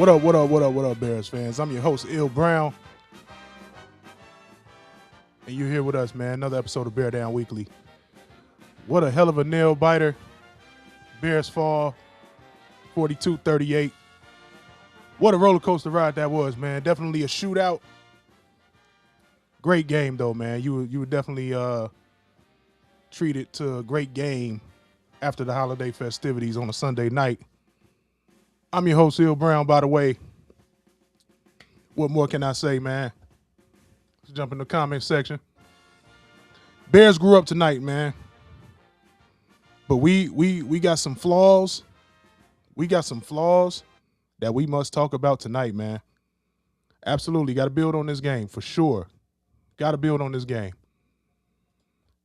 What up, Bears fans? I'm your host, Il Brown, and you're here with us, man. Another episode of Bear Down Weekly. What a hell of a nail biter. Bears fall 42-38. What a roller coaster ride that was, man. Definitely a shootout. Great game, though, man. You were definitely treated to a great game after the holiday festivities on a Sunday night. I'm your host, Il Brown, by the way. What more can I say, man? Let's jump in the comment section. Bears grew up tonight, man. But we got some flaws. We got some flaws that we must talk about tonight, man. Absolutely. Got to build on this game, for sure. Got to build on this game.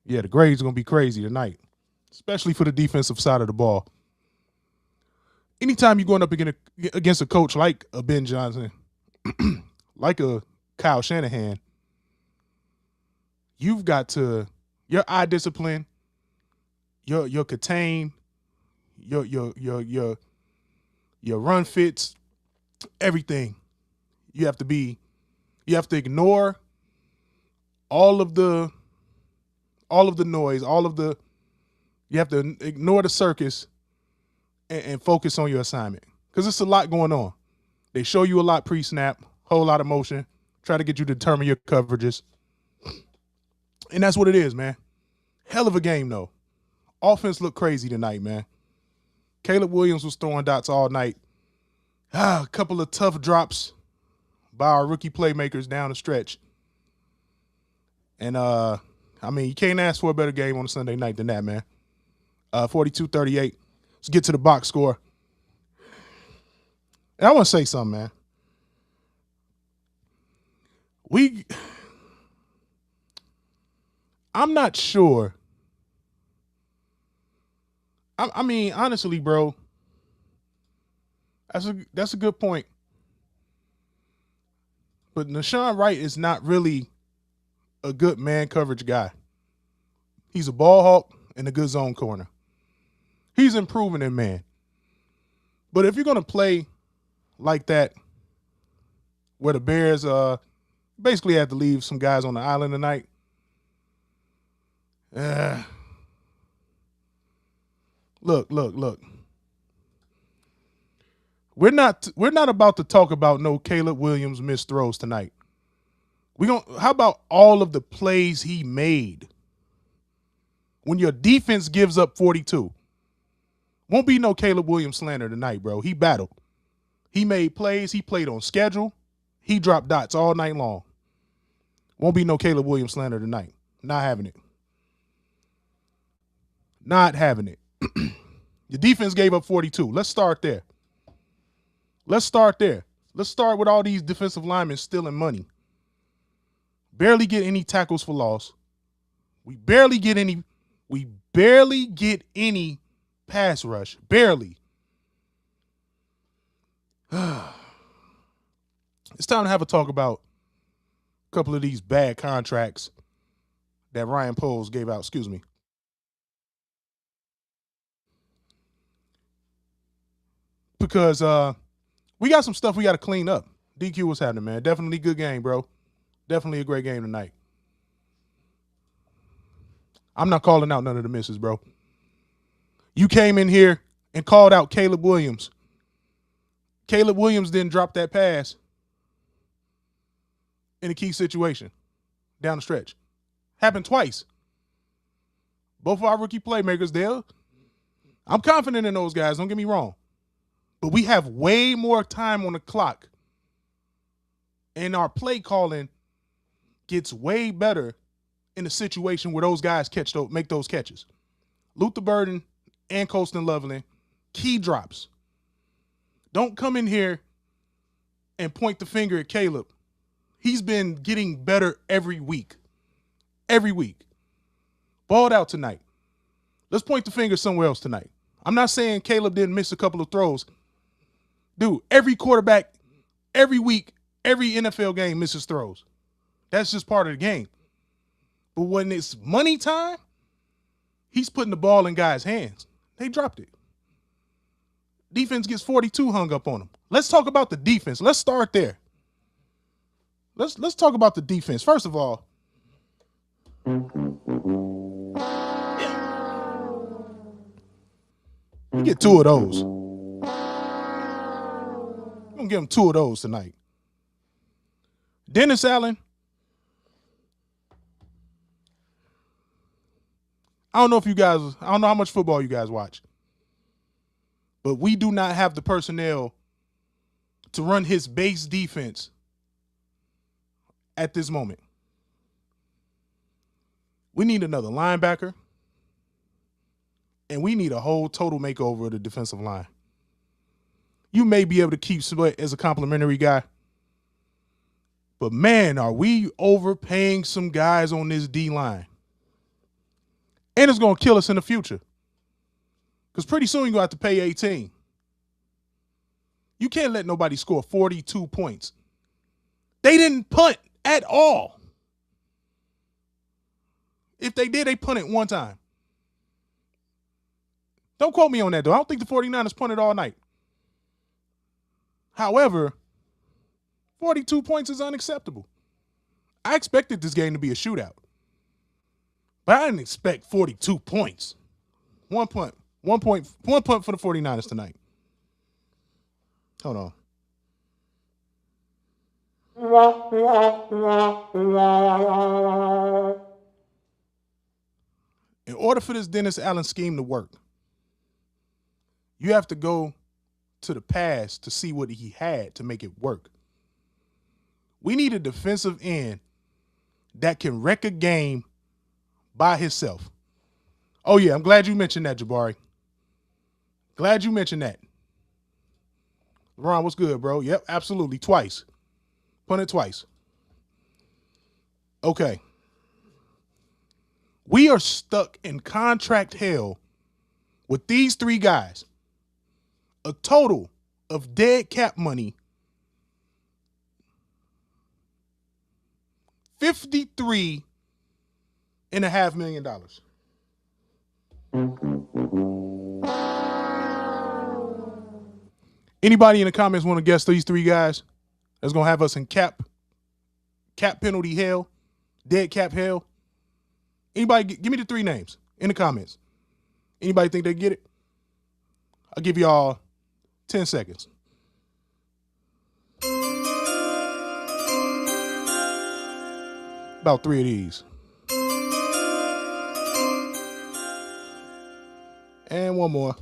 Yeah, the grades are going to be crazy tonight, especially for the defensive side of the ball. Anytime you're going up against a coach like a Ben Johnson, like a Kyle Shanahan, you've got to, your eye discipline, your contain, your run fits, everything. You have to ignore all of the noise, you have to ignore the circus and focus on your assignment. Because it's a lot going on. They show you a lot pre-snap, whole lot of motion, try to get you to determine your coverages. And that's what it is, man. Hell of a game, though. Offense looked crazy tonight, man. Caleb Williams was throwing dots all night. A couple of tough drops by our rookie playmakers down the stretch. And, you can't ask for a better game on a Sunday night than that, man. 42-38. Let's get to the box score. And I want to say something, man. I'm not sure. I mean, honestly, bro, that's a good point. But Nahshon Wright is not really a good man coverage guy. He's a ball hawk and a good zone corner. He's improving in man. But if you're going to play like that, where the Bears basically had to leave some guys on the island tonight, look. We're not about to talk about no Caleb Williams missed throws tonight. How about all of the plays he made? When your defense gives up 42, won't be no Caleb Williams slander tonight, bro. He battled. He made plays. He played on schedule. He dropped dots all night long. Won't be no Caleb Williams slander tonight. Not having it. Not having it. The defense gave up 42. Let's start there. Let's start with all these defensive linemen stealing money. Barely get any tackles for loss. We barely get any pass rush. Barely. It's time to have a talk about a couple of these bad contracts that Ryan Poles gave out. Excuse me. Because we got some stuff we got to clean up. DQ, what's happening, man? Definitely good game, bro. Definitely a great game tonight. I'm not calling out none of the misses, bro. You came in here and called out Caleb Williams. Caleb Williams didn't drop that pass in a key situation down the stretch. Happened twice. Both of our rookie playmakers, I'm confident in those guys, don't get me wrong. But we have way more time on the clock. And our play calling gets way better in a situation where those guys make those catches. Luther Burden and Colston Loveland, key drops. Don't come in here and point the finger at Caleb. He's been getting better every week. Every week. Balled out tonight. Let's point the finger somewhere else tonight. I'm not saying Caleb didn't miss a couple of throws. Dude, every quarterback, every week, every NFL game misses throws. That's just part of the game. But when it's money time, he's putting the ball in guys' hands. They dropped it. Defense gets 42 hung up on them. Let's talk about the defense. Let's start there. Let's talk about the defense. First of all, you get two of those. I'm going to give him two of those tonight. Dennis Allen, I don't know how much football you guys watch, but we do not have the personnel to run his base defense at this moment. We need another linebacker, and we need a whole total makeover of the defensive line. You may be able to keep Sweat as a complimentary guy, but man, are we overpaying some guys on this D-line. And it's going to kill us in the future. Because pretty soon you're going to have to pay 18. You can't let nobody score 42 points. They didn't punt at all. If they did, they punted one time. Don't quote me on that, though. I don't think the 49ers punted all night. However, 42 points is unacceptable. I expected this game to be a shootout. But I didn't expect 42 points. One punt for the 49ers tonight. Hold on. In order for this Dennis Allen scheme to work, you have to go to the past to see what he had to make it work. We need a defensive end that can wreck a game by himself. Oh, yeah, I'm glad you mentioned that, Jabari. Glad you mentioned that. Ron, what's good, bro? Yep, absolutely. Twice. Punted twice. Okay. We are stuck in contract hell with these three guys. A total of dead cap money, $53.5 million. Anybody in the comments want to guess these three guys that's going to have us in cap penalty hell, dead cap hell? Anybody, give me the three names in the comments. Anybody think they get it? I'll give y'all 10 seconds. About three of these. And one more.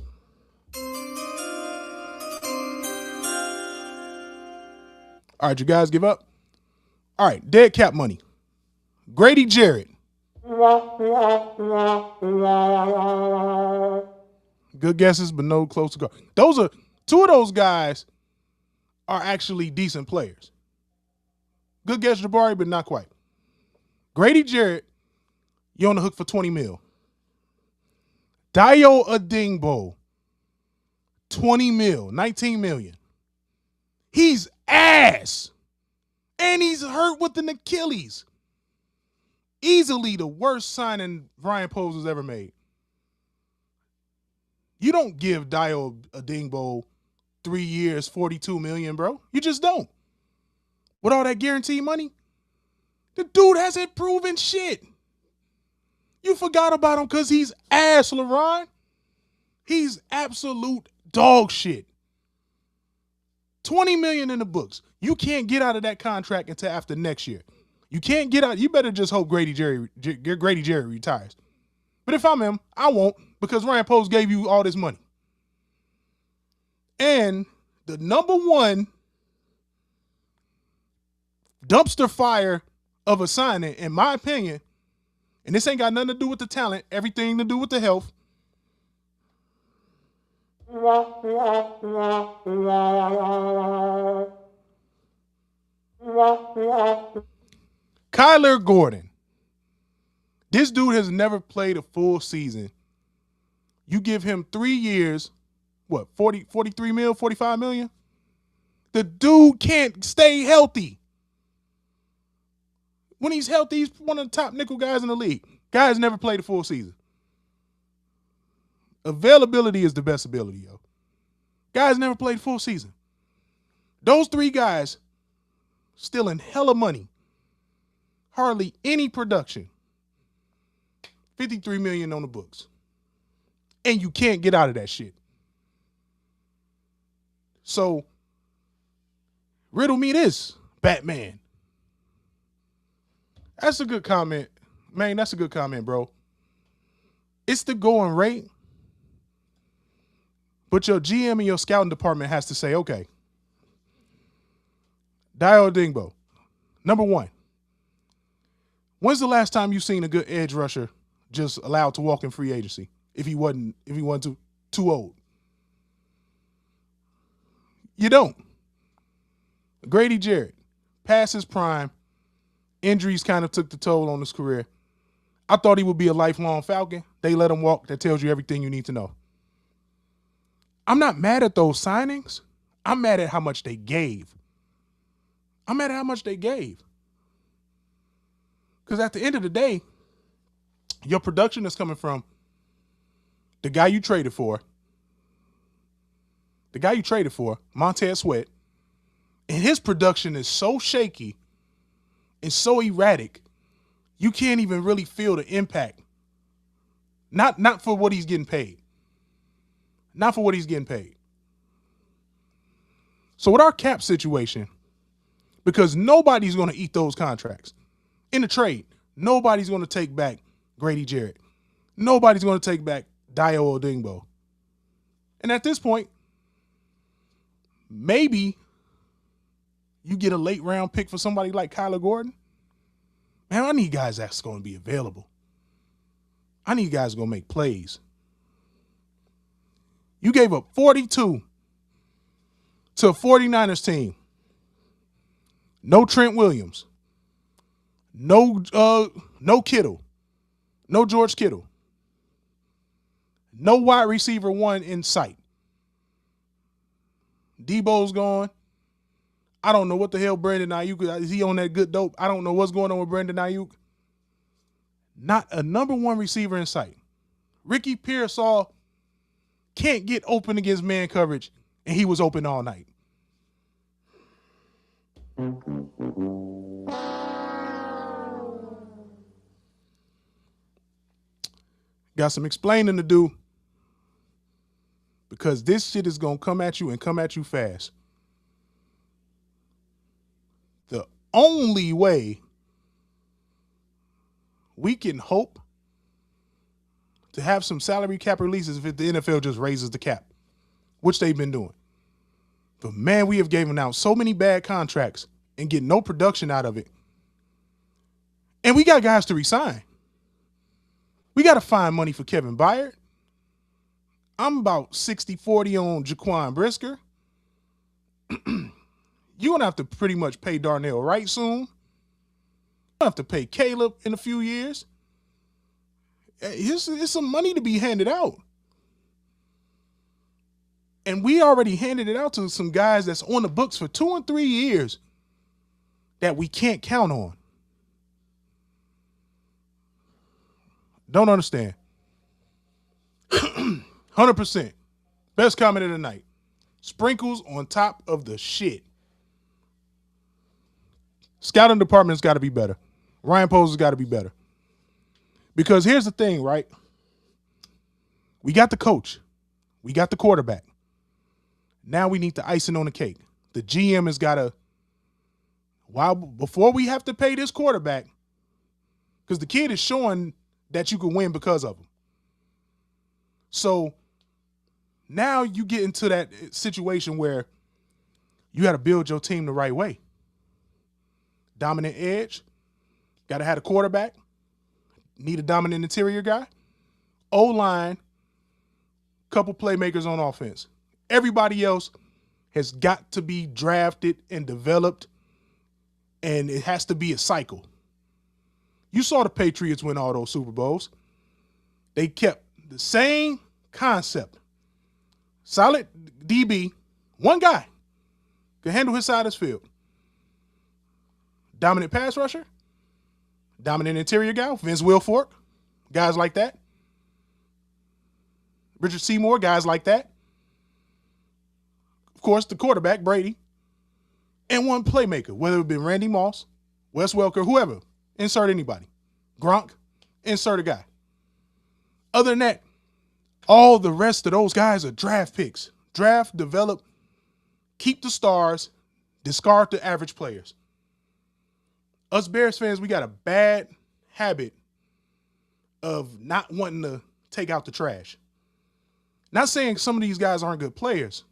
All right, you guys give up? All right, dead cap money. Grady Jarrett. Good guesses, but no close to go. Those are two of those guys are actually decent players. Good guess, Jabari, but not quite. Grady Jarrett, you're on the hook for $20 million. Dayo Adingbo, $20 million, $19 million. He's ass. And he's hurt with an Achilles. Easily the worst signing Ryan Poles has ever made. You don't give Dayo Adingbo 3 years, $42 million, bro. You just don't. With all that guaranteed money, the dude hasn't proven shit. You forgot about him because he's ass, LeRon. He's absolute dog shit. $20 million in the books. You can't get out of that contract until after next year. You can't get out. You better just hope Grady Jarrett retires. But if I'm him, I won't, because Ryan Poles gave you all this money. And the number one dumpster fire of a signing, in my opinion, and this ain't got nothing to do with the talent, everything to do with the health. Kyler Gordon. This dude has never played a full season. You give him 3 years, what, 43 mil, 45 million? The dude can't stay healthy. When he's healthy, he's one of the top nickel guys in the league. Guy has never played a full season. Availability is the best ability, yo. Guys never played full season. Those 3 guys stealing hella money. Hardly any production. $53 million on the books. And you can't get out of that shit. So, riddle me this, Batman. That's a good comment. Man, that's a good comment, bro. It's the going rate, but your GM and your scouting department has to say, okay, Dayo Odeyingbo, number 1, when's the last time you seen a good edge rusher just allowed to walk in free agency if he wasn't too old? You don't. Grady Jarrett, past his prime, injuries kind of took the toll on his career. I thought he would be a lifelong Falcon. They let him walk. That tells you everything you need to know. I'm not mad at those signings. I'm mad at how much they gave. Because at the end of the day, your production is coming from the guy you traded for, Montez Sweat, and his production is so shaky and so erratic, you can't even really feel the impact. Not for what he's getting paid. So with our cap situation, because nobody's going to eat those contracts. In the trade, nobody's going to take back Grady Jarrett. Nobody's going to take back Dayo Odeyingbo. And at this point, maybe you get a late round pick for somebody like Kyler Gordon. Man, I need guys that's going to be available. I need guys going to make plays. You gave up 42 to a 49ers team. No Trent Williams. No Kittle. No George Kittle. No wide receiver 1 in sight. Debo's gone. I don't know what the hell Brandon Ayuk is. He on that good dope? I don't know what's going on with Brandon Ayuk. Not a number 1 receiver in sight. Ricky Pearsall can't get open against man coverage, and he was open all night. Got some explaining to do, because this shit is going to come at you and come at you fast. The only way we can hope to have some salary cap releases if the NFL just raises the cap, which they've been doing. But man, we have given out so many bad contracts and get no production out of it. And we got guys to resign. We got to find money for Kevin Byard. I'm about 60-40 on Jaquan Brisker. You're going to have to pretty much pay Darnell Wright soon. You're going to have to pay Caleb in a few years. It's some money to be handed out. And we already handed it out to some guys that's on the books for 2 and 3 years that we can't count on. Don't understand. 100%. Best comment of the night. Sprinkles on top of the shit. Scouting department's got to be better. Ryan Poles has got to be better. Because here's the thing, right? We got the coach. We got the quarterback. Now we need the icing on the cake. The GM has got to, before we have to pay this quarterback, because the kid is showing that you can win because of him. So now you get into that situation where you got to build your team the right way. Dominant edge. Got to have a quarterback. Need a dominant interior guy. O-line. Couple playmakers on offense. Everybody else has got to be drafted and developed, and it has to be a cycle. You saw the Patriots win all those Super Bowls. They kept the same concept. Solid DB, one guy can handle his side of the field. Dominant pass rusher, dominant interior guy, Vince Wilfork, guys like that. Richard Seymour, guys like that. of course, the quarterback, Brady, and one playmaker, whether it be Randy Moss, Wes Welker, whoever. Insert anybody. Gronk, insert a guy. Other than that, all the rest of those guys are draft picks. Draft, develop, keep the stars, discard the average players. Us Bears fans, we got a bad habit of not wanting to take out the trash. Not saying some of these guys aren't good players,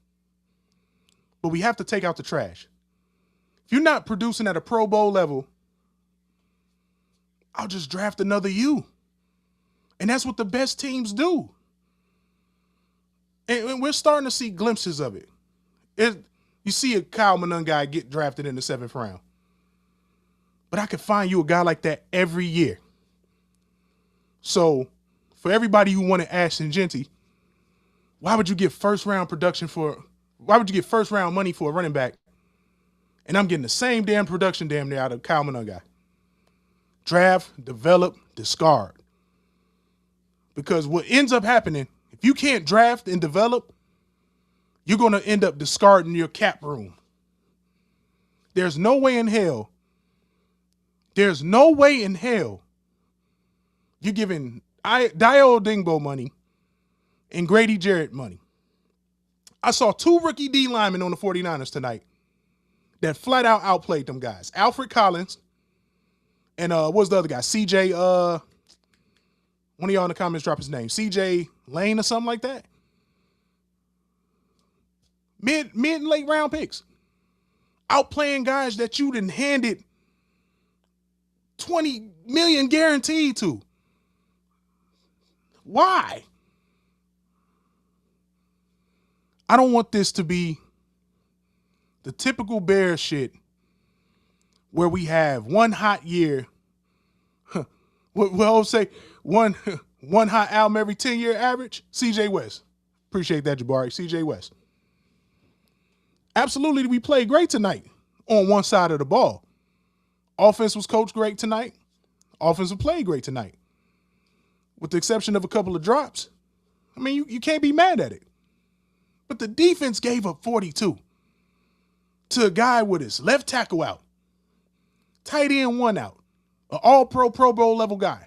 but we have to take out the trash. If you're not producing at a Pro Bowl level, I'll just draft another you. And that's what the best teams do. And we're starting to see glimpses of it. You see a Kyle Manung guy get drafted in the 7th round. But I could find you a guy like that every year. So for everybody who wanted Ashton Jeanty, why would you get first round money for a running back? And I'm getting the same damn production damn near out of Kyle Manung guy. Draft, develop, discard. Because what ends up happening, if you can't draft and develop, you're going to end up discarding your cap room. There's no way in hell you're giving Dayo Dingbo money and Grady Jarrett money. I saw 2 rookie D linemen on the 49ers tonight that flat out outplayed them guys. Alfred Collins and what's the other guy? CJ, one of y'all in the comments drop his name. CJ Lane or something like that. Mid and late round picks. Outplaying guys that you done handed $20 million guaranteed to. Why? I don't want this to be the typical Bears shit where we have one hot year. We'll say one hot album every 10-year average. CJ West. Appreciate that, Jabari. CJ West. Absolutely, we played great tonight on one side of the ball. Offense was coached great tonight. Offensive played great tonight. With the exception of a couple of drops. I mean, you can't be mad at it. But the defense gave up 42 to a guy with his left tackle out, tight end 1 out, an all-pro, Pro Bowl level guy.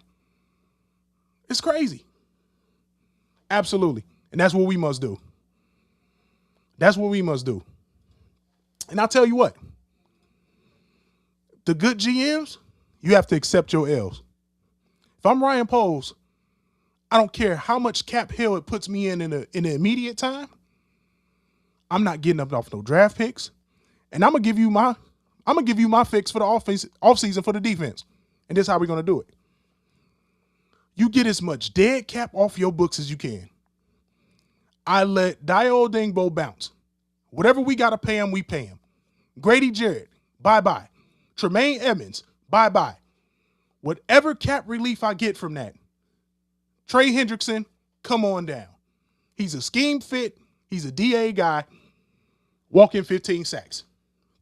It's crazy. Absolutely. And that's what we must do. That's what we must do. And I'll tell you what. The good GMs, you have to accept your L's. If I'm Ryan Poles, I don't care how much cap hell it puts me in the immediate time. I'm not getting up off no draft picks. And I'm gonna give you my fix for the offseason for the defense. And this is how we're gonna do it. You get as much dead cap off your books as you can. I let Dayo Dingbo bounce. Whatever we gotta pay him, we pay him. Grady Jarrett, bye-bye. Tremaine Edmonds, bye-bye. Whatever cap relief I get from that. Trey Hendrickson, come on down. He's a scheme fit. He's a DA guy. Walk-in 15 sacks.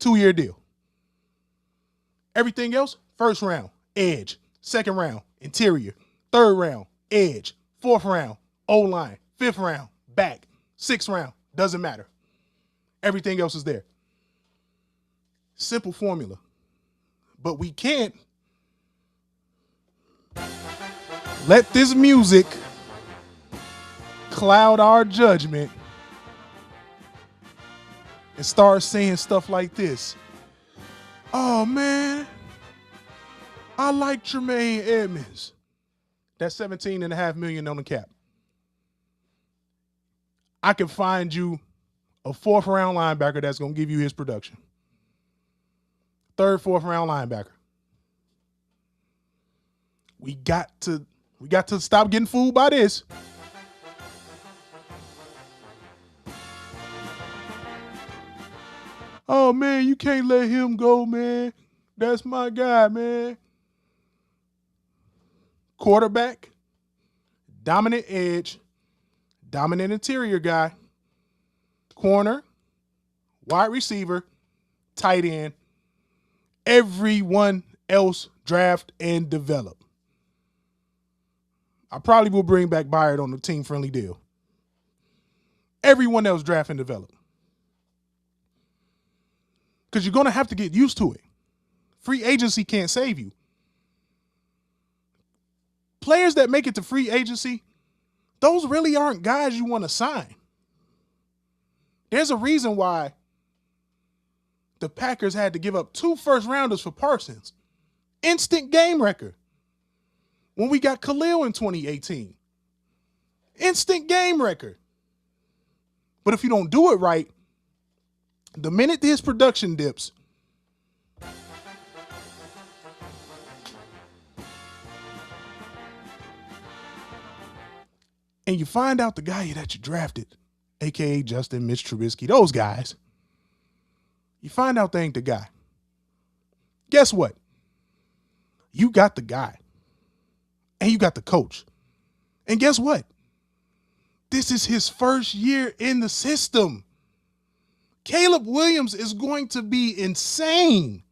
2-year deal. Everything else, first round, edge. Second round, interior. Third round, edge. Fourth round, O-line. Fifth round, back. Sixth round, doesn't matter. Everything else is there. Simple formula. But we can't let this music cloud our judgment and start saying stuff like this. Oh, man, I like Tremaine Edmonds. That's $17.5 million on the cap. I can find you a 4th round linebacker that's going to give you his production. 3rd, 4th round linebacker. We got to stop getting fooled by this. Oh, man, you can't let him go, man. That's my guy, man. Quarterback, dominant edge, dominant interior guy, corner, wide receiver, tight end, everyone else draft and develop. I probably will bring back Byard on the team-friendly deal. Everyone else draft and develop. because you're going to have to get used to it. Free agency can't save you. Players that make it to free agency, those really aren't guys you want to sign. There's a reason why the Packers had to give up 2 first-rounders for Parsons. Instant game record. When we got Khalil in 2018. Instant game record. But if you don't do it right, the minute his production dips, and you find out the guy that you drafted, a.k.a. Justin, Mitch Trubisky, those guys, you find out they ain't the guy. Guess what? You got the guy. And you got the coach. And guess what? This is his first year in the system. Caleb Williams is going to be insane.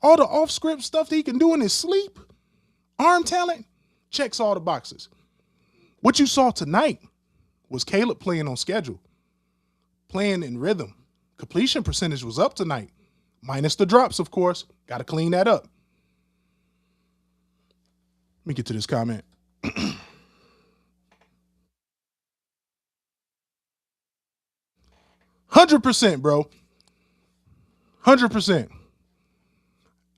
All the off-script stuff that he can do in his sleep, arm talent, checks all the boxes. What you saw tonight was Caleb playing on schedule, playing in rhythm. Completion percentage was up tonight, minus the drops, of course. Got to clean that up. Let me get to this comment. 100%, bro. 100%.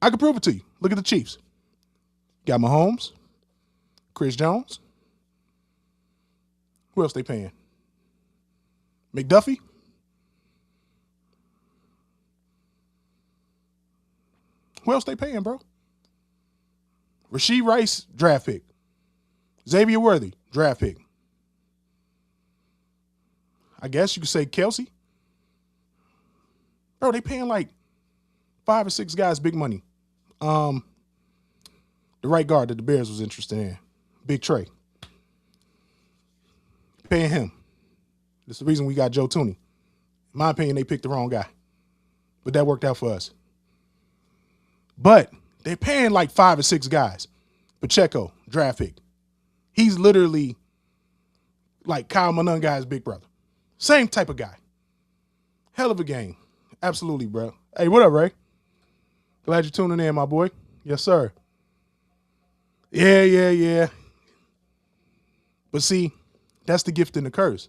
I can prove it to you. Look at the Chiefs. Got Mahomes, Chris Jones. Who else they paying? McDuffie? Who else they paying, bro? Rashee Rice, draft pick. Xavier Worthy, draft pick. I guess you could say Kelsey. Bro, they paying like 5 or 6 guys big money. The right guard that the Bears was interested in, Big Trey. Paying him. That's the reason we got Joe Tooney. In my opinion, they picked the wrong guy. But that worked out for us. But they're paying like 5 or 6 guys. Pacheco, draft pick. He's literally like Kyle Monungai's big brother. Same type of guy. Hell of a game. Absolutely, bro. Hey, what up, Ray? Glad you're tuning in, my boy. Yes, sir. Yeah. But see, that's the gift and the curse.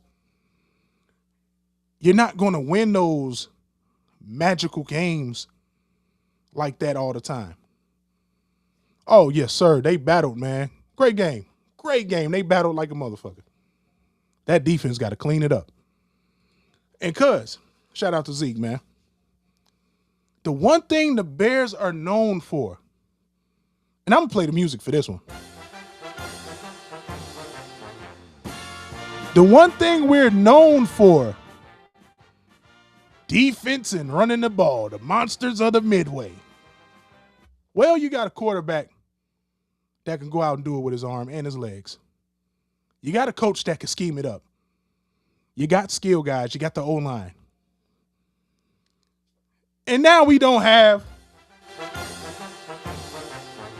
You're not going to win those magical games like that all the time. Oh, yes, sir. They battled, man. Great game. They battled like a motherfucker. That defense got to clean it up. And cuz, shout out to Zeke, man. The one thing the Bears are known for, and I'm going to play the music for this one. The one thing we're known for, defense and running the ball, the monsters of the midway. Well, you got a quarterback that can go out and do it with his arm and his legs. You got a coach that can scheme it up. You got skill guys. You got the O-line. And now we don't have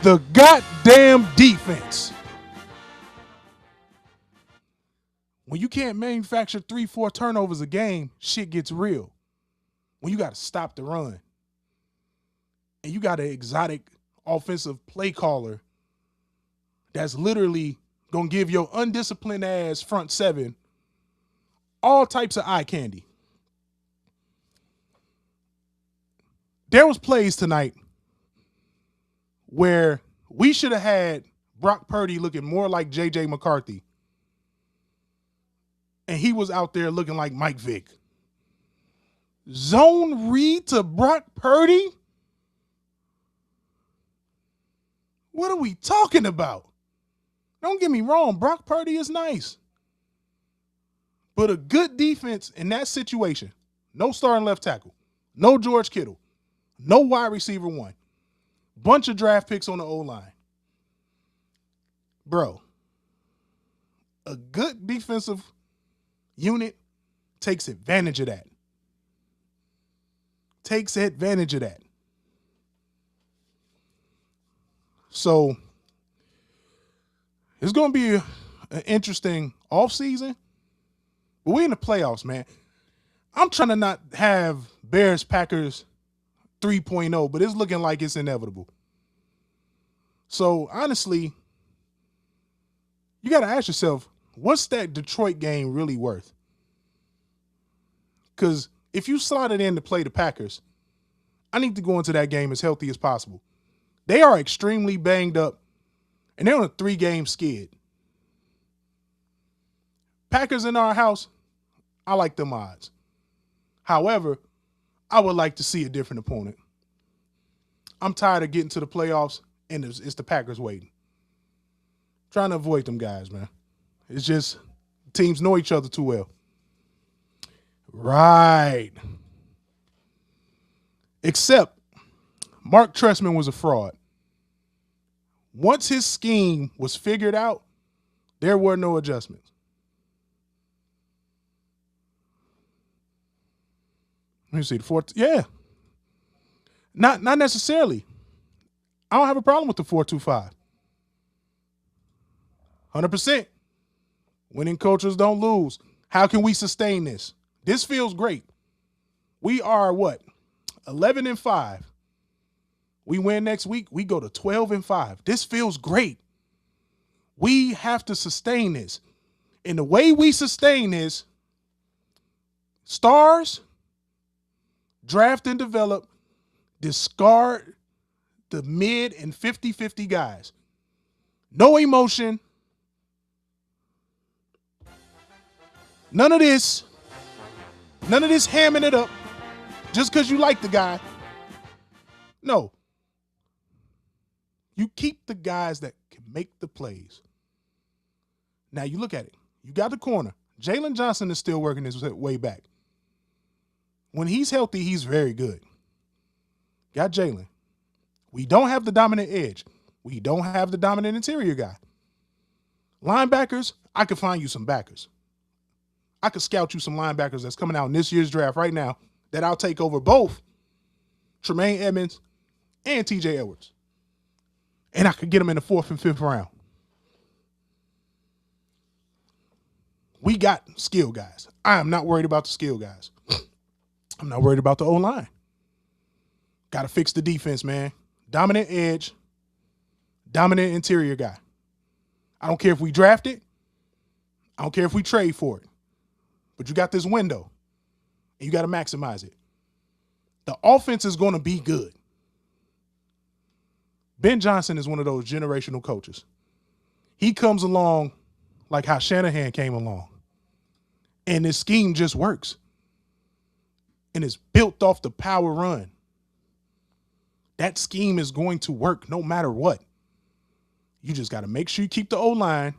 the goddamn defense. When you can't manufacture 3-4 turnovers a game, shit gets real. When you got to stop the run. And you got an exotic offensive play caller that's literally going to give your undisciplined ass front seven all types of eye candy. There was plays tonight where we should have had Brock Purdy looking more like J.J. McCarthy. And he was out there looking like Mike Vick. Zone read to Brock Purdy? What are we talking about? Don't get me wrong, Brock Purdy is nice. But a good defense in that situation, no starting left tackle, no George Kittle, no wide receiver one, bunch of draft picks on the O-line. Bro, a good defensive unit takes advantage of that. So it's going to be an interesting offseason. But we're in the playoffs, man. I'm trying to not have Bears Packers 3.0, but it's looking like it's inevitable. So honestly, you got to ask yourself, what's that Detroit game really worth? Because if you slot it in to play the Packers, I need to go into that game as healthy as possible. They are extremely banged up, and they're on a 3-game skid. Packers in our house, I like them odds. However, I would like to see a different opponent. I'm tired of getting to the playoffs, and it's the Packers waiting. Trying to avoid them guys, man. It's just teams know each other too well. Right. Except Mark Trestman was a fraud. Once his scheme was figured out, there were no adjustments. Let me see the fourth. Yeah. Not necessarily. I don't have a problem with the 4-2-5. 100%. Winning cultures don't lose. How can we sustain this? This feels great. We are what? 11-5. We win next week, we go to 12-5. This feels great. We have to sustain this. And the way we sustain this, stars, draft and develop, discard the mid and 50-50 guys. No emotion. None of this. None of this hamming it up just because you like the guy. No. You keep the guys that can make the plays. Now you look at it. You got the corner. Jalen Johnson is still working his way back. When he's healthy, he's very good. Got Jalen. We don't have the dominant edge. We don't have the dominant interior guy. Linebackers, I could find you some backers. I could scout you some linebackers that's coming out in this year's draft right now that I'll take over both Tremaine Edmonds and TJ Edwards. And I could get them in the 4th and 5th round. We got skill guys. I am not worried about the skill guys. I'm not worried about the O-line. Got to fix the defense, man. Dominant edge, dominant interior guy. I don't care if we draft it. I don't care if we trade for it. But you got this window, and you got to maximize it. The offense is going to be good. Ben Johnson is one of those generational coaches. He comes along like how Shanahan came along. And this scheme just works. And it's built off the power run. That scheme is going to work no matter what. You just got to make sure you keep the O-line,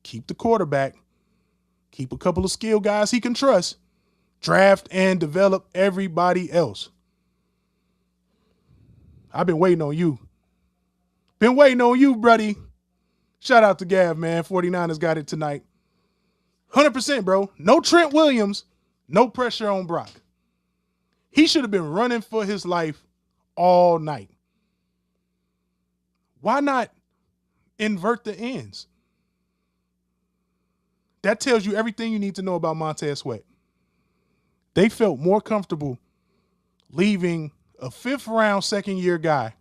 keep the quarterback, keep a couple of skill guys he can trust, draft and develop everybody else. I've been waiting on you. Been waiting on you, buddy. Shout out to Gav, man. 49ers got it tonight. 100%, bro. No Trent Williams. No pressure on Brock. He should have been running for his life all night. Why not invert the ends? That tells you everything you need to know about Montez Sweat. They felt more comfortable leaving a 5th-round second-year guy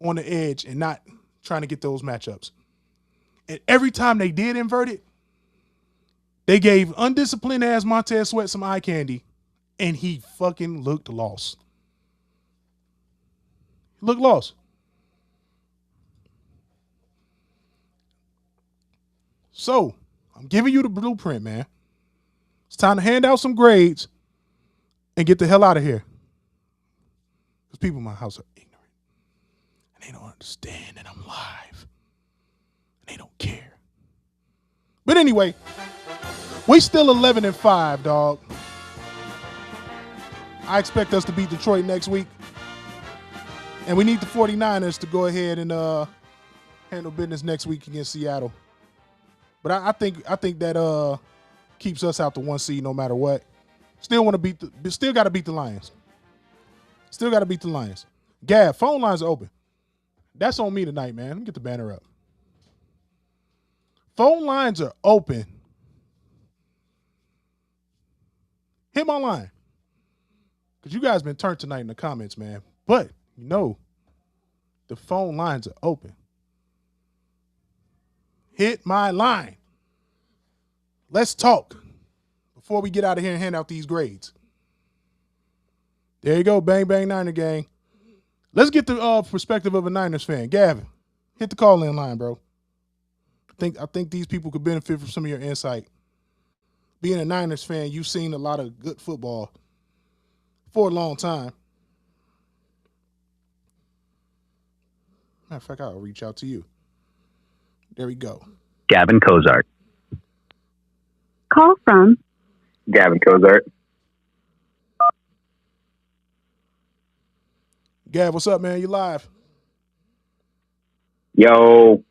on the edge and not trying to get those matchups. And every time they did invert it, they gave undisciplined-ass Montez Sweat some eye candy, and he fucking looked lost. He looked lost. So, I'm giving you the blueprint, man. It's time to hand out some grades and get the hell out of here. Because people in my house are ignorant. And they don't understand that I'm live. And they don't care. But anyway, we still 11-5, dog. I expect us to beat Detroit next week. And we need the 49ers to go ahead and handle business next week against Seattle. But I think that keeps us out the 1 seed no matter what. Still got to beat the Lions. Still got to beat the Lions. Gav, phone lines are open. That's on me tonight, man. Let me get the banner up. Phone lines are open. Hit my line. because you guys been turned tonight in the comments, man. But the phone lines are open. Hit my line. Let's talk before we get out of here and hand out these grades. There you go, bang bang Niner gang. Let's get the perspective of a Niners fan. Gavin, hit the call-in line, bro. I think these people could benefit from some of your insight. Being a Niners fan, you've seen a lot of good football for a long time. Matter of fact, I'll reach out to you. There we go. Gavin Cozart. Call from Gavin Cozart. Gav, what's up, man? You live? Yo,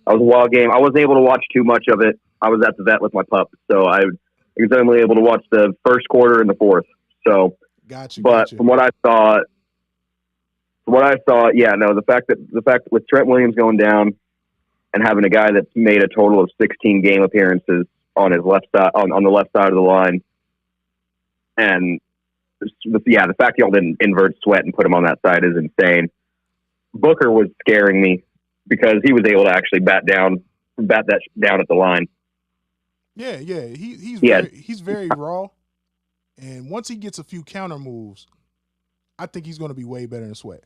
that was a wild game. I wasn't able to watch too much of it. I was at the vet with my pup, so I was only able to watch the first quarter and the fourth. So, gotcha. From what I saw, yeah, no, the fact that with Trent Williams going down and having a guy that's made a total of 16 game appearances on his left side, on the left side of the line, and the fact y'all didn't invert Sweat and put him on that side is insane. Booker was scaring me because he was able to actually bat that down at the line. Yeah. He's very raw, and once he gets a few counter moves, I think he's going to be way better than Sweat.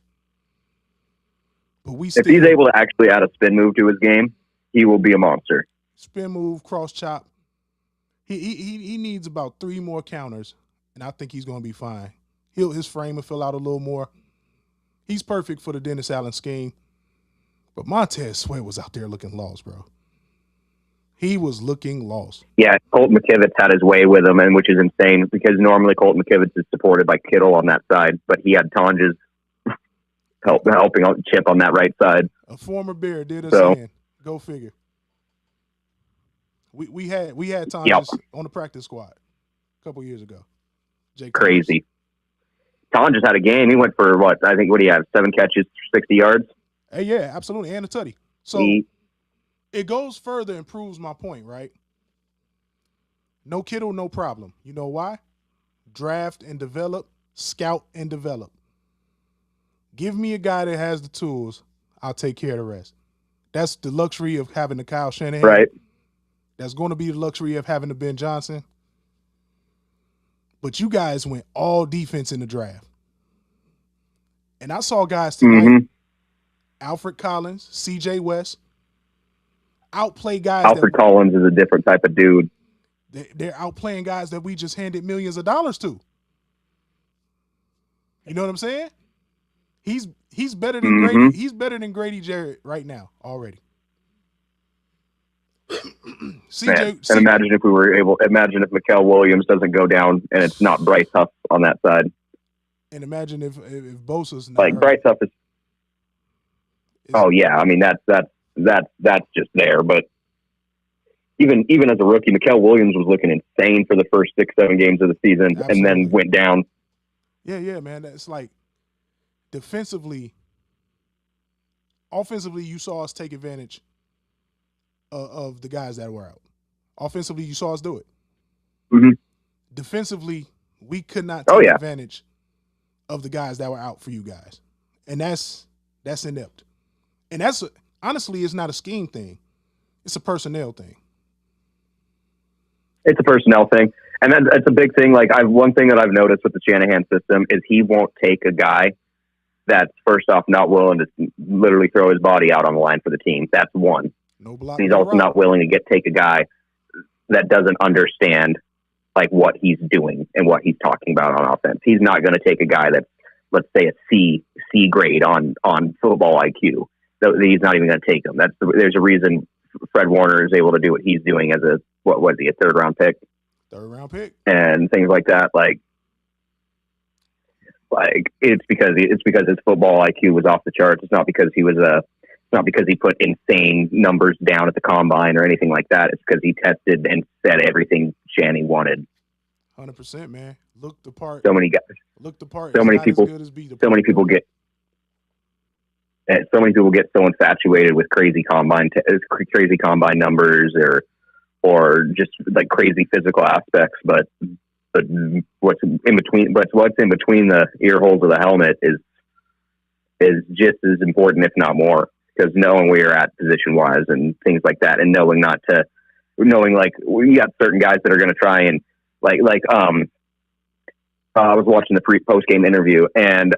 But if he's able to actually add a spin move to his game, he will be a monster. Spin move, cross chop. He needs about 3 more counters, and I think he's going to be fine. His frame will fill out a little more. He's perfect for the Dennis Allen scheme. But Montez Sweat was out there looking lost, bro. He was looking lost. Yeah, Colton McKivitz had his way with him, and which is insane because normally Colton McKivitz is supported by Kittle on that side, but he had Tonjes helping out Chip on that right side. A former Bear did us in. Go figure. We had Tonjes on the practice squad a couple years ago. Crazy. Tonjes had a game. He went for what do you have? 7 catches, 60 yards. Hey, yeah, absolutely, and a tutty. So it goes further and proves my point, right? No Kittle, no problem. You know why? Draft and develop, scout and develop. Give me a guy that has the tools. I'll take care of the rest. That's the luxury of having the Kyle Shanahan. Right. That's going to be the luxury of having the Ben Johnson. But you guys went all defense in the draft. And I saw guys tonight, Alfred Collins, CJ West, outplay guys. Alfred Collins is a different type of dude. They're outplaying guys that we just handed millions of dollars to. You know what I'm saying? He's better than Grady. He's better than Grady Jarrett right now already. And imagine if Mikael Williams doesn't go down and it's not Bryce Huff on that side. And imagine if Bosa's not like hurt. Bryce Huff is. Oh yeah, I mean that's just there. But even as a rookie, Mikael Williams was looking insane for the first 6-7 games of the season. Absolutely. And then went down. Yeah, man. That's like defensively. Offensively, you saw us take advantage of the guys that were out. Offensively, you saw us do it. Mm-hmm. Defensively, we could not take advantage of the guys that were out for you guys. And that's inept. And that's honestly, it's not a scheme thing. It's a personnel thing. It's a personnel thing. And that's a big thing. Like one thing that I've noticed with the Shanahan system is he won't take a guy that's first off not willing to literally throw his body out on the line for the team. That's one. No block. And he's also not willing to take a guy that doesn't understand like what he's doing and what he's talking about on offense. He's not going to take a guy that's, let's say, a C grade on football IQ. So he's not even going to take him. There's a reason Fred Warner is able to do what he's doing as a 3rd round pick. 3rd round pick and things like that. Like it's because his football IQ was off the charts. It's not because he put insane numbers down at the combine or anything like that. It's because he tested and said everything Shanny wanted. 100%, man. Look the part. So many guys. Look the part. So many people. So many people get so infatuated with crazy combine numbers or just like crazy physical aspects. But but what's in between the ear holes of the helmet is just as important, if not more, because knowing where you're at position wise and things like that, and knowing like you got certain guys that are going to try and I was watching the post game interview, and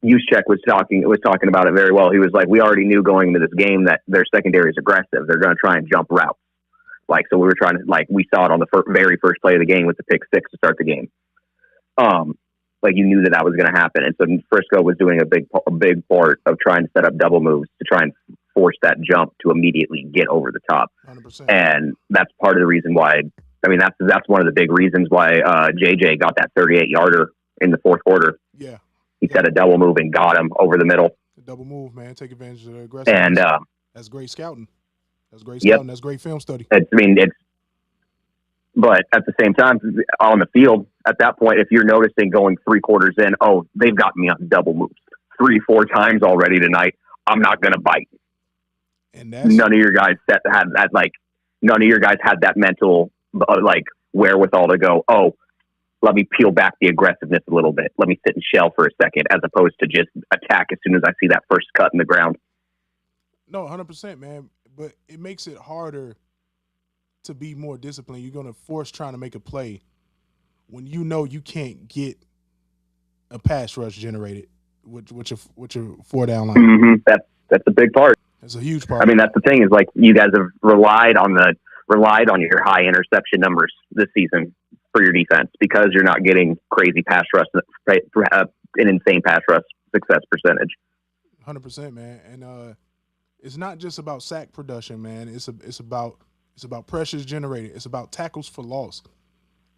Juszczyk was talking about it very well. He was like, we already knew going into this game that their secondary is aggressive. They're going to try and jump routes. Like, so we were trying to, like, we saw it on the very first play of the game with the pick six to start the game. Like, you knew that was going to happen. And so Frisco was doing a big part of trying to set up double moves to try and force that jump to immediately get over the top. 100%. And that's part of the reason why, I mean, that's one of the big reasons why JJ got that 38-yarder in the fourth quarter. Yeah. He set a double move and got him over the middle. The double move, man. Take advantage of the aggressiveness. And that's great scouting. That's great scouting. Yep. That's great film study. But at the same time, on the field, at that point, if you're noticing going 3 quarters in, oh, they've got me on double moves 3-4 times already tonight, I'm not going to bite. And none of your guys had that mental wherewithal to go, oh, let me peel back the aggressiveness a little bit. Let me sit and shell for a second, as opposed to just attack as soon as I see that first cut in the ground. No, 100%, man. But it makes it harder to be more disciplined. You're going to force trying to make a play when you know you can't get a pass rush generated with your 4-down line. Mm-hmm. That's a big part. That's a huge part. I mean, that's the thing is, like, you guys have relied on your high interception numbers this season for your defense because you're not getting crazy pass rush, an insane pass rush success percentage. 100%, man. And it's not just about sack production, man. It's about pressures generated. It's about tackles for loss.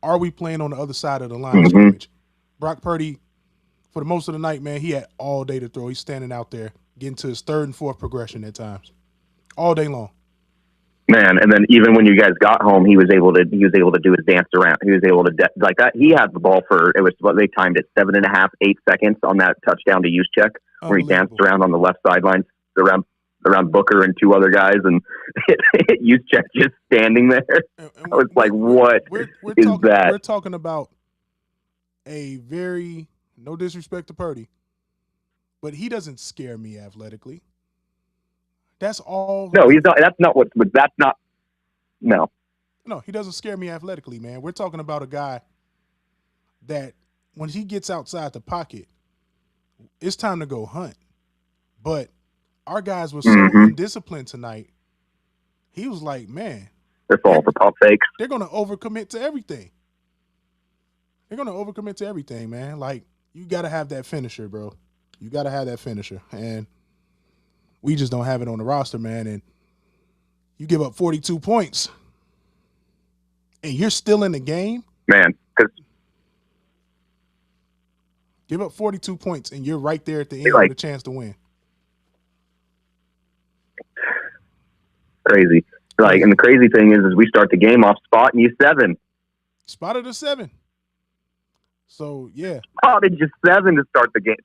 Are we playing on the other side of the line of scrimmage? Brock Purdy, for the most of the night, man, he had all day to throw. He's standing out there getting to his 3rd and 4th progression at times, all day long. Man, and then even when you guys got home, he was able to do his dance around. He was able to like that. He had the ball for they timed it 7.5, 8 seconds on that touchdown to Juszczyk, where he danced around on the left sideline around Booker and 2 other guys, and Juszczyk just standing there. I was like, what is that? We're talking about a very, no disrespect to Purdy, but he doesn't scare me athletically. That's all. No, he's not. That's not what. But that's not. No. No, he doesn't scare me athletically, man. We're talking about a guy that when he gets outside the pocket, it's time to go hunt. But our guys were so undisciplined tonight. He was like, man, they're falling for pump fakes. They're going to overcommit to everything. Man. Like, you got to have that finisher, bro. You got to have that finisher. And we just don't have it on the roster, man. And you give up 42 points and you're still in the game. Man, because give up 42 points and you're right there at the end with a chance to win. Crazy. Like, and the crazy thing is we start the game off spotting you 7. Spotted a 7. So yeah, spotted just 7 to start the game.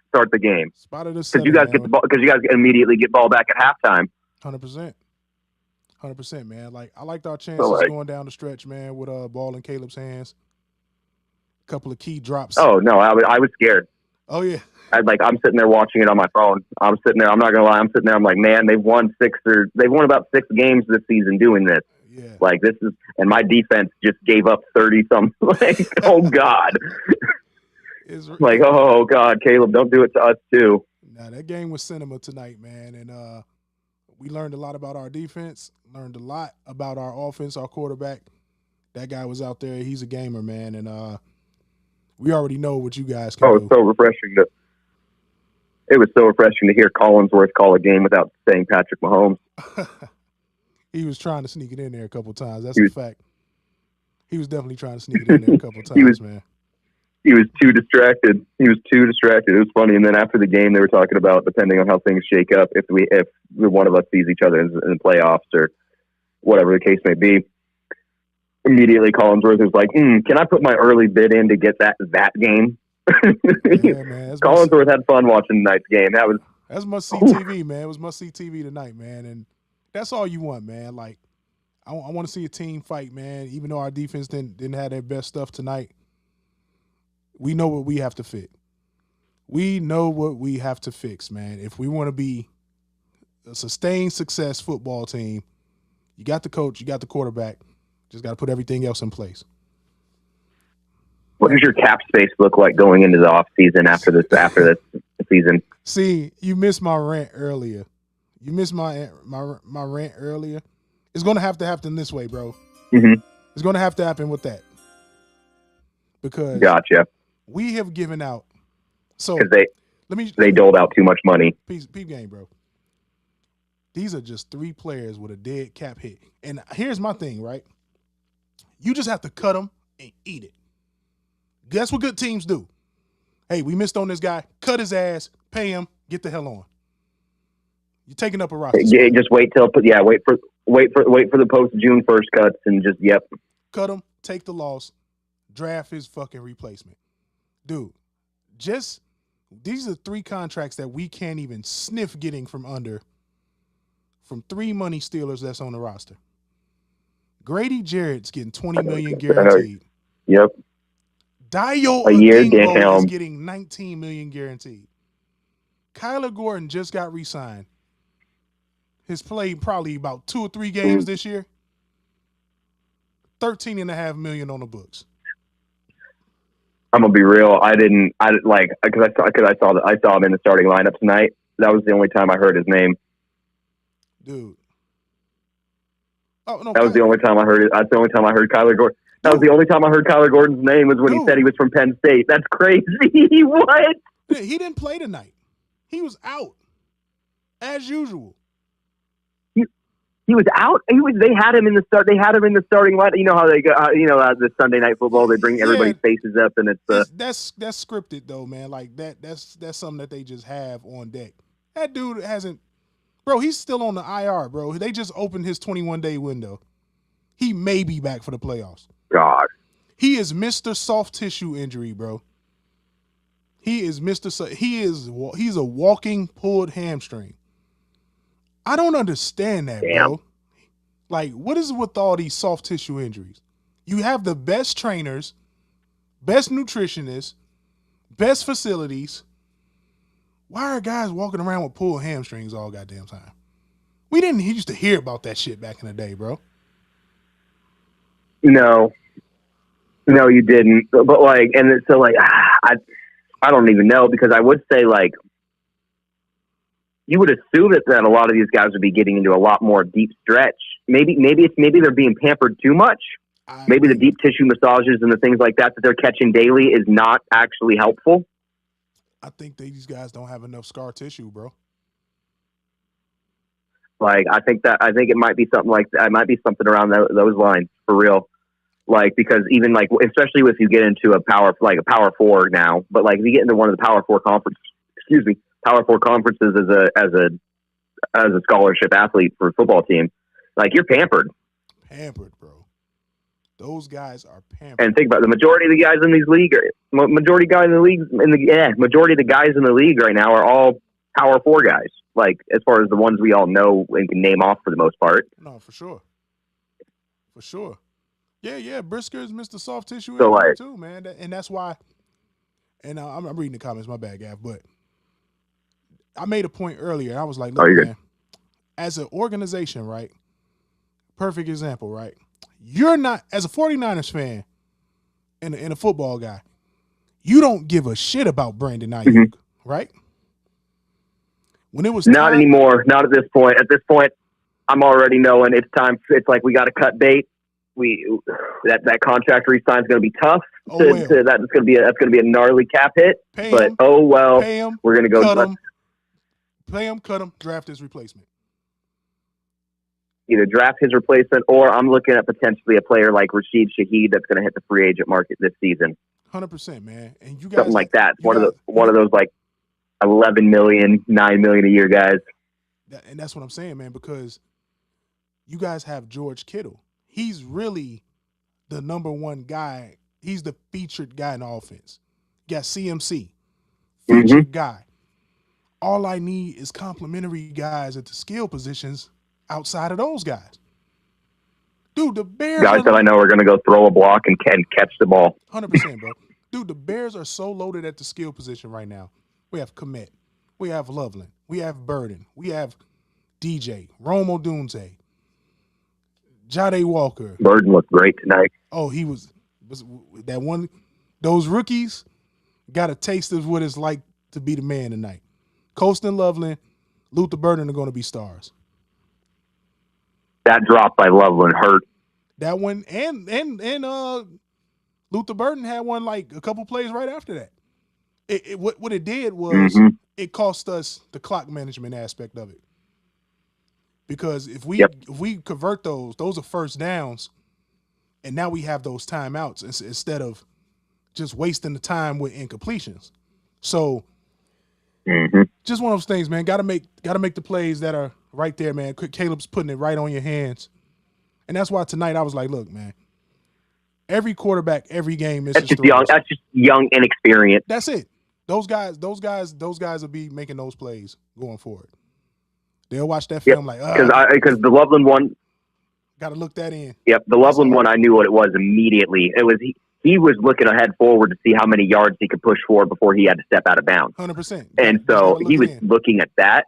Spotted a 7 because you guys get the ball, because you guys immediately get ball back at halftime. 100%, man. Like, I liked our chances going down the stretch, man, with a ball in Caleb's hands. A couple of key drops. Oh no, I was scared. Oh yeah. I'm sitting there watching it on my phone. I'm sitting there. I'm not gonna lie. I'm sitting there. I'm like, man, they've won about 6 games this season doing this. Yeah. Like, this is, and my defense just gave up 30-something. Like, oh God. Like, oh God, Caleb, don't do it to us too. Nah, that game was cinema tonight, man, and we learned a lot about our defense. Learned a lot about our offense, our quarterback. That guy was out there. He's a gamer, man, and we already know what you guys can do. It was so refreshing to hear Collinsworth call a game without saying Patrick Mahomes. He was trying to sneak it in there a couple times. That's a fact. He was definitely trying to sneak it in there a couple times, man. He was too distracted. It was funny. And then after the game, they were talking about, depending on how things shake up, if one of us sees each other in the playoffs or whatever the case may be, immediately Collinsworth was like, can I put my early bid in to get that game? Yeah, man. Collinsworth had fun watching tonight's game. That's must-see TV, man. It was must-see TV tonight, man. And that's all you want, man. Like, I want to see a team fight, man. Even though our defense didn't have their best stuff tonight, we know what we have to fix. We know what we have to fix, man. If we want to be a sustained success football team, you got the coach, you got the quarterback, just got to put everything else in place. What does your cap space look like going into the off season after this season? See, you missed my rant earlier. You missed my rant earlier. It's going to have to happen this way, bro. Mm-hmm. It's going to have to happen with that. Because gotcha. We have given out. So they doled out too much money. Peep game, bro. These are just 3 players with a dead cap hit. And here's my thing, right? You just have to cut them and eat it. That's what good teams do. Hey, we missed on this guy. Cut his ass. Pay him. Get the hell on. You're taking up a roster. Yeah, just wait for the post June 1st cuts and just cut him. Take the loss. Draft his fucking replacement, dude. These are 3 contracts that we can't even sniff getting from 3 money stealers that's on the roster. Grady Jarrett's getting $20 million guaranteed. Yep. Dayo a year. Adingo is getting $19 million guaranteed. Kyler Gordon just got re-signed. Has played probably about 2 or 3 games this year. $13.5 million on the books. I'm gonna be real. I saw him in the starting lineup tonight. That was the only time I heard his name. Dude. Oh no. That was the only time I heard it. That's the only time I heard Kyler Gordon. That was the only time I heard Kyler Gordon's name was when he said he was from Penn State. That's crazy. What? He didn't play tonight. He was out as usual. He was out. They had him in the start. They had him in the starting line. You know how they go. The Sunday Night Football. They bring everybody's faces up, and that's scripted though, man. Like that's something that they just have on deck. That dude hasn't, bro. He's still on the IR, bro. They just opened his 21-day window. He may be back for the playoffs. God, he is Mr. Soft Tissue Injury, bro. He is he's a walking pulled hamstring. I don't understand that, bro. Like, what is with all these soft tissue injuries? You have the best trainers, best nutritionists, best facilities. Why are guys walking around with pulled hamstrings all goddamn time? We didn't used to hear about that shit back in the day, bro. No, you didn't. But I don't even know, because I would say, like, you would assume that a lot of these guys would be getting into a lot more deep stretch. Maybe they're being pampered too much. Maybe the deep tissue massages and the things like that they're catching daily is not actually helpful. I think these guys don't have enough scar tissue, bro. Like, I think it might be something like that. It might be something around those lines, for real. Like, because even like, especially if you get into a power 4 now, but like if you get into one of the power 4 conferences as a scholarship athlete for a football team, like, you're pampered. Pampered, bro. Those guys are pampered. And think about it, the majority of the guys in these league, majority of the guys in the league right now are all power 4 guys. Like, as far as the ones we all know and can name off for the most part. No, for sure. For sure. Yeah. Brisker is Mr. Soft Tissue too, man. And that's why. And I'm reading the comments. My bad, Gav. But I made a point earlier. I was like, look, man, as an organization, right? Perfect example, right? You're not, as a 49ers fan and a football guy, you don't give a shit about Brandon Ayuk, right? When it was not anymore. Not at this point. At this point, I'm already knowing it's time. It's like we got to cut bait. That contract re-sign is going to be tough. That's going to be a gnarly cap hit. Pay him, we're going to go. Pay him, cut him, draft his replacement. Either draft his replacement, or I'm looking at potentially a player like Rashid Shaheed that's going to hit the free agent market this season. 100%, man. And you guys, something like that. One of those like $11 million, $9 million a year guys. And that's what I'm saying, man. Because you guys have George Kittle. He's really the number one guy. He's the featured guy in the offense. You got CMC, featured guy. All I need is complementary guys at the skill positions outside of those guys. Dude, the Bears Guys that I know are going to go throw a block and can catch the ball. 100%, bro. Dude, the Bears are so loaded at the skill position right now. We have Kmet. We have Loveland. We have Burden. We have DJ, Rome Odunze, Jade Walker. Burden looked great tonight. Oh, he was that one. Those rookies got a taste of what it's like to be the man tonight. Colston Loveland, Luther Burden are going to be stars. That drop by Loveland hurt. That one and Luther Burden had one like a couple plays right after that. What it did was it cost us the clock management aspect of it. Because if we convert those are first downs, and now we have those timeouts instead of just wasting the time with incompletions. So just one of those things, man. Gotta make the plays that are right there, man. Caleb's putting it right on your hands. And that's why tonight I was like, look, man, every quarterback, every game is that's just young, inexperienced. That's it. Those guys will be making those plays going forward. They'll watch that film because the Loveland one, got to look that in. Yep, the Loveland one, I knew what it was immediately. It was he was looking ahead forward to see how many yards he could push forward before he had to step out of bounds. 100%. And so he was looking at that.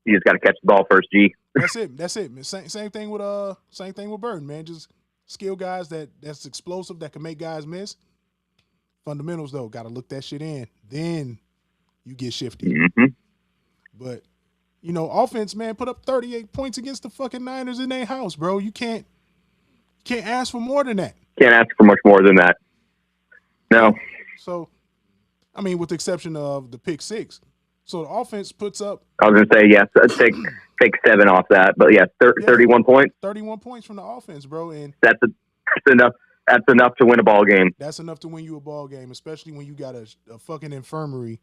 You just got to catch the ball first, G. That's it. Same thing with Burden, man. Just skill guys that's explosive that can make guys miss. Fundamentals though, got to look that shit in. Then you get shifty. But offense, man, put up 38 points against the fucking Niners in their house, bro. You can't ask for more than that. Can't ask for much more than that. No. So, I mean, with the exception of the pick six. So the offense puts up. I was going to say, yes, take 7 off that. But, 31 points. 31 points from the offense, bro. And that's enough. That's enough to win a ball game. That's enough to win you a ball game, especially when you got a fucking infirmary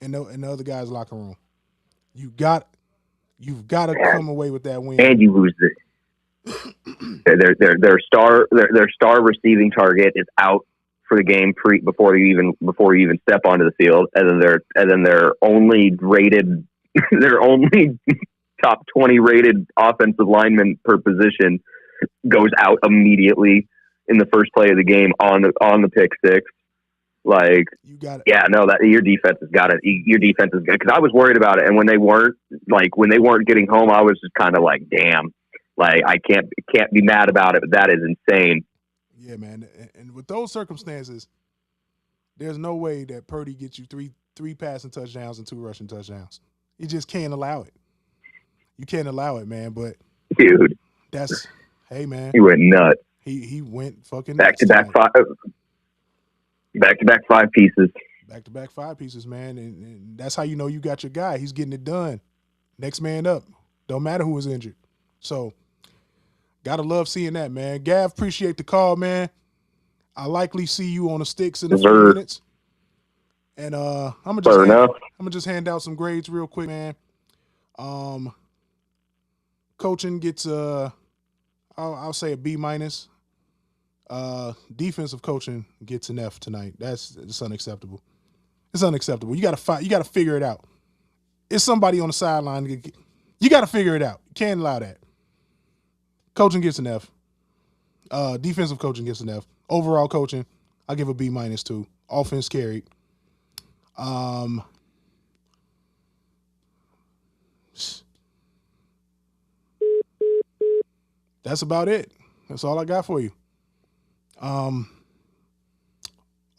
in the other guy's locker room. You've got to come away with that win. And you lose it. Their star receiving target is out for the game before you even step onto the field, and then their only rated their only top 20 rated offensive lineman per position goes out immediately in the first play of the game on the pick six. Like, you got it. Yeah, no, that your defense has got it. Your defense is good, because I was worried about it, and when they weren't getting home, I was just kind of like, damn. Like, I can't be mad about it, but that is insane. Yeah, man. And with those circumstances, there's no way that Purdy gets you three passing touchdowns and 2 rushing touchdowns. You just can't allow it. You can't allow it, man. But dude, hey, man. He went nuts. He went fucking back-to-back 5 pieces. Back-to-back 5 pieces, man. And that's how you know you got your guy. He's getting it done. Next man up. Don't matter who is injured. So, gotta love seeing that, man. Gav, appreciate the call, man. I likely see you on the sticks in a few minutes. And I'm gonna just hand out some grades real quick, man. Coaching gets I'll say a B-. Defensive coaching gets an F tonight. It's unacceptable. It's unacceptable. You gotta figure it out. It's somebody on the sideline. You gotta figure it out. You can't allow that. Coaching gets an F. Defensive coaching gets an F. Overall coaching, I give a B- too. Offense carried. That's about it. That's all I got for you.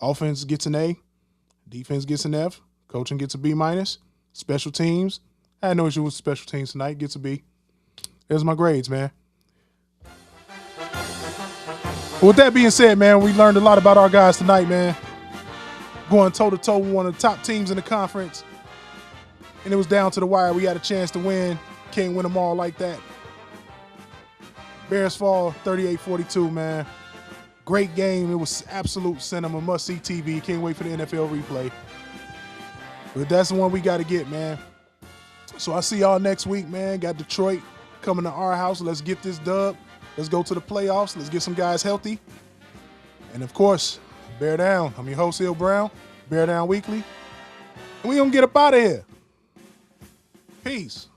Offense gets an A. Defense gets an F. Coaching gets a B-. Special teams, I had no issue with special teams tonight. Gets a B. There's my grades, man. With that being said, man, we learned a lot about our guys tonight, man. Going toe-to-toe with one of the top teams in the conference. And it was down to the wire. We had a chance to win. Can't win them all like that. Bears fall 38-42, man. Great game. It was absolute cinema. Must-see TV. Can't wait for the NFL replay. But that's the one we got to get, man. So I'll see y'all next week, man. Got Detroit coming to our house. Let's get this dub. Let's go to the playoffs. Let's get some guys healthy. And, of course, bear down. I'm your host, Hill Brown. Bear Down Weekly. And we going to get up out of here. Peace.